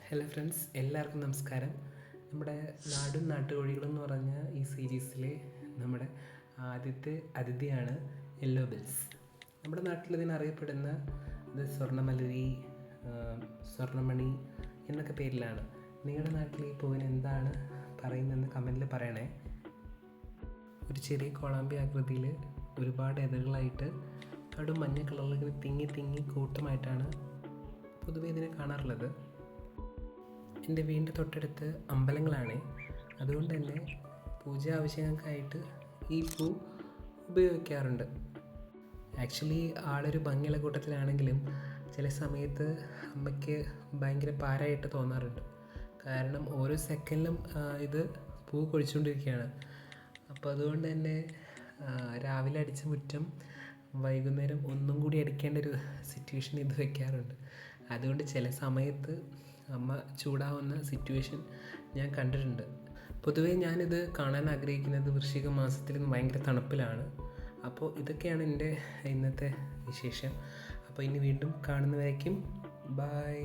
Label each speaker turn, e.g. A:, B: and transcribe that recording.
A: Hello friends, എല്ലാവർക്കും നമസ്കാരം. നമ്മുടെ നാടും നാട്ടുകോഴികളും എന്ന് പറഞ്ഞ ഈ സീരീസിലെ നമ്മുടെ ആദ്യത്തെ അതിഥിയാണ് യെല്ലോ ബിൽസ്. നമ്മുടെ നാട്ടിൽ ഇതിനറിയപ്പെടുന്ന ഇത് സ്വർണ്ണമലരി, സ്വർണ്ണമണി എന്നൊക്കെ പേരിലാണ്. നിങ്ങളുടെ നാട്ടിൽ ഈ പൂവിന് എന്താണ് പറയുന്നതെന്ന് കമൻറ്റിൽ പറയണേ. ഒരു ചെറിയ കോളാമ്പി ആകൃതിയിൽ ഒരുപാട് ഇതളുകളായിട്ട് കടും മഞ്ഞ കളറിൽ ഇങ്ങനെ തിങ്ങി തിങ്ങി കൂട്ടമായിട്ടാണ് പൊതുവേ ഇതിനെ കാണാറുള്ളത്. എൻ്റെ വീടിൻ്റെ തൊട്ടടുത്ത് അമ്പലങ്ങളാണ്, അതുകൊണ്ട് തന്നെ പൂജ ആവശ്യങ്ങൾക്കായിട്ട് ഈ പൂ ഉപയോഗിക്കാറുണ്ട്. ആക്ച്വലി ആളൊരു ഭംഗിയുള്ള കൂട്ടത്തിലാണെങ്കിലും ചില സമയത്ത് അമ്മയ്ക്ക് ഭയങ്കര ഭാരമായിട്ട് തോന്നാറുണ്ട്. കാരണം ഓരോ സെക്കൻഡിലും ഇത് പൂ കൊഴിച്ചുകൊണ്ടിരിക്കുകയാണ്. അപ്പോൾ അതുകൊണ്ട് തന്നെ രാവിലെ അടിച്ച മുറ്റം വൈകുന്നേരം ഒന്നും കൂടി അടിക്കേണ്ട ഒരു സിറ്റുവേഷൻ ഇത് വയ്ക്കാറുണ്ട്. അതുകൊണ്ട് ചില സമയത്ത് അമ്മ ചൂടാവുന്ന സിറ്റുവേഷൻ ഞാൻ കണ്ടിട്ടുണ്ട്. പൊതുവേ ഞാനിത് കാണാൻ ആഗ്രഹിക്കുന്നത് വൃശ്ചിക മാസത്തിൽ ഭയങ്കര തണുപ്പിലാണ്. അപ്പോൾ ഇതൊക്കെയാണ് എൻ്റെ ഇന്നത്തെ വിശേഷം. അപ്പോൾ ഇനി വീണ്ടും കാണുന്നവരേക്കും ബായ്.